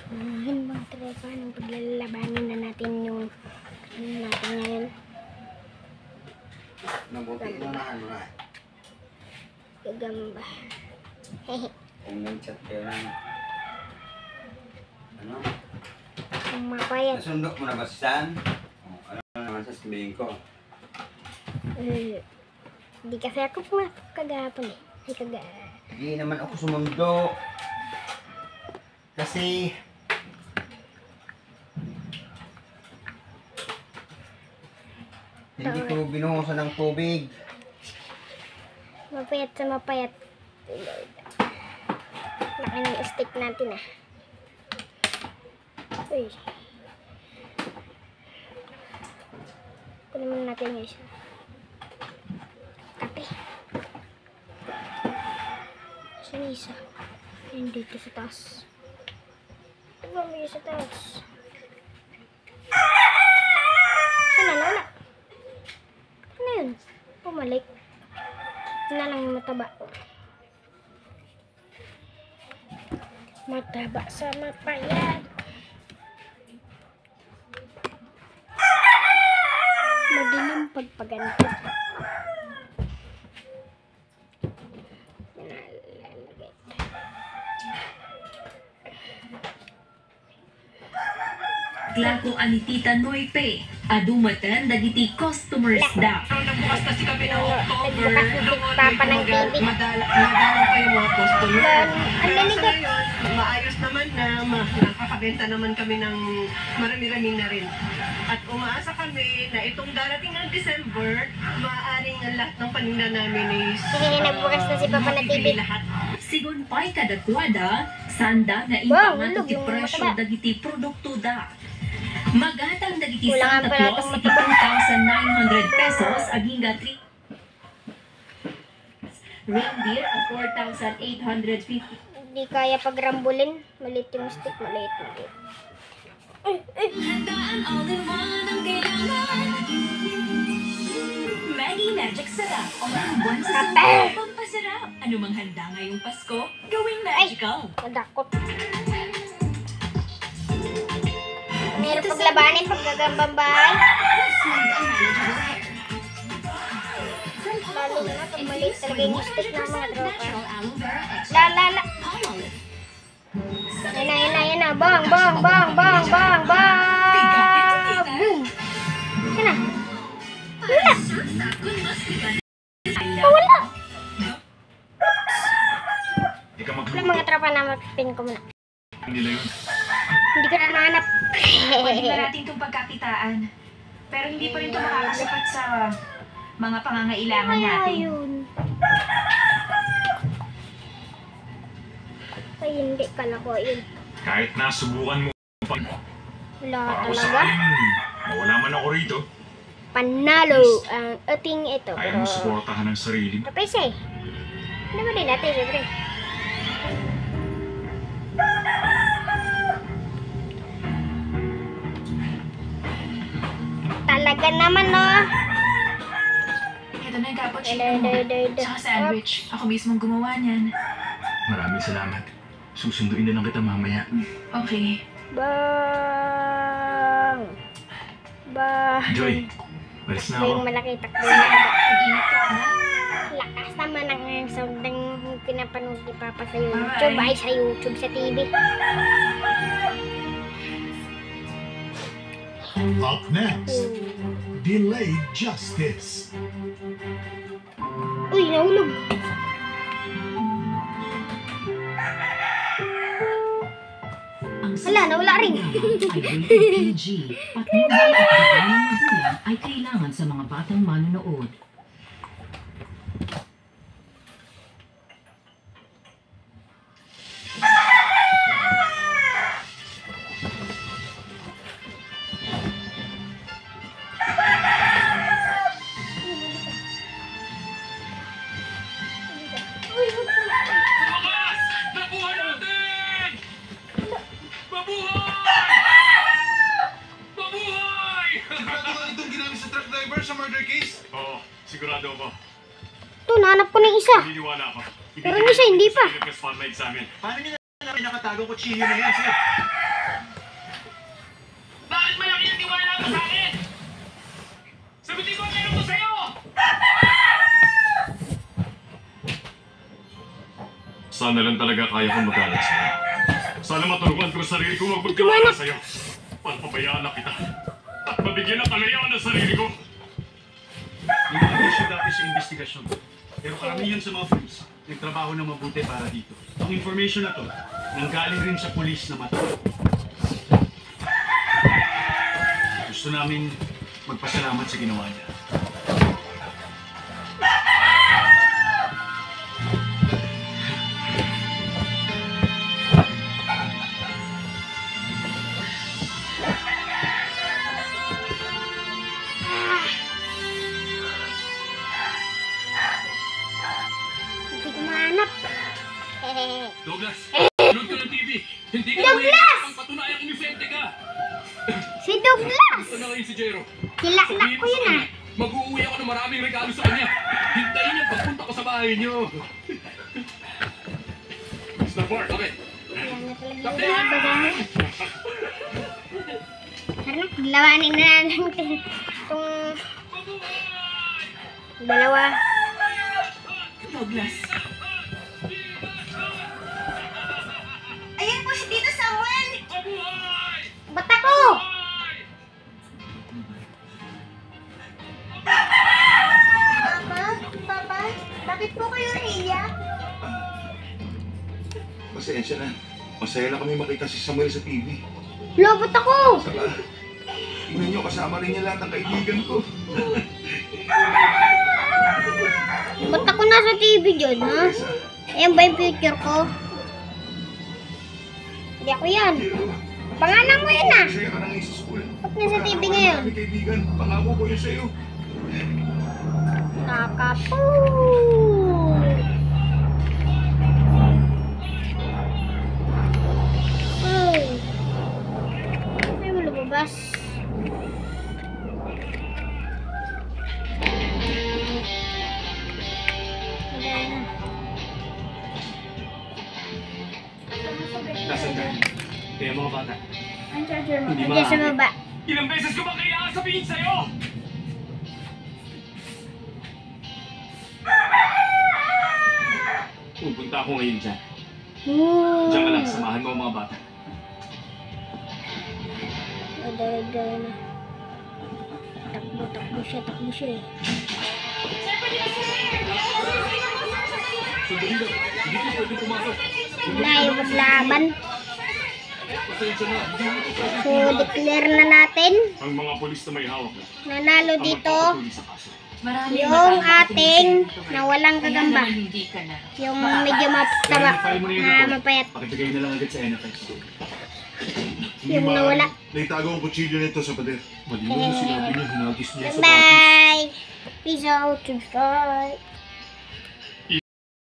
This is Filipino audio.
Yun mga tropa, nung paglalabanin na natin yung natin ngayon. Mabuti mo na ano na. Gagamba. Kung nag-chat kayo lang. Ano? Ang mapayat. Nasundok mo na ba si San? Ano naman sasabihin ko? Hindi kasi ako pumasok kagapon eh. Ay Hindi naman ako sumundo. Kasi hindi ko binuhusan ng tubig. Mapayat sa mapayat. Laki ng stick natin ah. Uy. Kunin muna natin yung isa. Kape. Saan yung isa? Ayun dito sa taas. Diba may sa taas? Saan na? Wala. Ano yun? Pumalik. Na lang yung mataba. Mataba sa mapayat. Madilim pagpaganto. Nalalagay. Klako ani Tita Noype, adumatan dagiti customers da. Nagbukas kasi kami ng October. Nagbukas na si Papa ng TV. Madala pa yung mga customer. Ang laligot. Maayos naman na nakakabenta naman kami ng marami-rami na rin. At umaasa kami na itong darating ng December, maaaring ang lahat ng paninda namin is Nagbukas na si Papa ng TV. lahat. Sigon pa'y kadakwada, sanda na Wow, impang hulog ti yung presyo mataba. dagiti produkto da. Magatang dagiti Kulangan Santa pala Claus itong iti 2,900 pesos aginga 3 reindeer at 4,850. Hindi kaya pagrambulin. Maliit yung stick. Maliit. Handaan all-in-one ang kailangan. Maggie Magic Sarap. All-in-one sa Kape! sarap. Pampasarap. Ano mang handa ngayong Pasko, gawing magical. Nadakot. Meron paglabanin, paggagambang bahay. Lalo na pag maliit talaga yung stick ng mga tropa. La. Yan na. Bang. Boom. Yan na. Wala. Wala mga tropa na mag-pin ko muna. Hindi ko na nahanap. Pwede na natin itong pagkakitaan. Pero hindi pa rin ito makakasapat sa mga pangangailangan natin. Ayun. Ay, hindi kala ko yun. Kahit nasubukan mo pa, Wala para ko talaga. sakaling mawala man ako rito, Panalo ang ating ito. kaya mo suportahan ang sarili mo. Kapis eh. Ano ba din natin, siyempre? Talaga naman, no? Ito na yung cappuccino. Saka sandwich. Ako mismong gumawa niyan. Maraming salamat. Susunduin na lang kita mamaya. Okay. Bang! Joy, balis na Ito ako. yung malaki takbo na. Mag-ingat ka, ha? Lakas naman ang sound ng pinapanood ni Papa sa YouTube. Ay, sa YouTube, sa TV. Up next, Delayed Justice. Uy, nahulog. Wala, nawala rin. Ay PG, pati ang mga magulang ay kailangan sa mga batang manonood. Tumakas! Nabuhay natin! Mabuhay! Mabuhay! Sigurado ka itong ginamit sa truck driver sa murder case? Oo, sigurado ako. Ito, nahanap ko ng isa. Naniniwala ako. Pero yung isa, hindi pa. Spotlight sa amin. Paano nyo na namin nakatagong kutsilyo na yan, sir? Sana lang talaga kaya kong magalit sa'yo. Sana maturuan ko sa sarili ko huwag magkawala sa'yo. Papabayaan na kita. At mabigyan ng kalayaan ng sarili ko. Hindi kami siya dati sa investigasyon. Pero karamihan sa mga police, nagtrabaho na mabuti para dito. Ang information na to, nanggaling rin sa police na mata. Gusto namin magpasalamat sa ginawa niya. Hindi ko mahanap. Douglas, tulog ka ng TV. Hindi ka Douglas! ang patunayang inisente ka. Si Douglas! Gusto na ngayon si Jero. Kilala ko yun ah. Mag-uuwi ako ng maraming regalo sa kanya. Hintayin niya pagpunta ko sa bahay niyo. Mr. Ford, okay. Yan na talaga yung bagahe. Tara, paglawanin na lang itong dalawa. Douglas. Ayan po si Tito Samuel! Ba't ako? Papa, bakit po kayo naiiyak? Pasensya na. Masaya lang kami makita si Samuel sa TV. Lo, ba't ako? Saka, tingnan niyo, kasama rin niya lahat ng kaibigan ko. Ba't ako nasa TV dyan, ha? Ayan ba yung future ko? Hindi ako yan. Pangalan ko yan, ah. Masaya ka na ngayon sa school. Ba't nasa TV ngayon? Marami kaibigan, pangako ko yun sa'yo. Kakapu! Oh. Ay, mo lumabas. Nasaan ka? Kaya mga bata. Ang charger mo. Hindi Nandiyan sa maaari. baba. Ilang beses ko ba kailangan sabihin sa'yo? Pupunta ako ngayon dyan. Ooh. Diyan ka lang, samahan mo ang mga bata. Daya na. Takbo siya eh. Sandali lang, hindi ko pwede pumasok. Ayaw maglaban. Pasensya na, hindi mo ito pwede. So, declare na natin. Ang mga polis na may hawak na. Nanalo ang dito magpapatuloy sa kaso. yung ating na walang gagamba. Hindi ka na. Yung medyo mapataba na mapayat. Pakibigay na lang agad sa NFX. Yung nawala. Naitago ang kutsilyo nito sa pader. Malinaw na sinabi niya, hinagis niya sa batis. Bye! Peace out. Subscribe.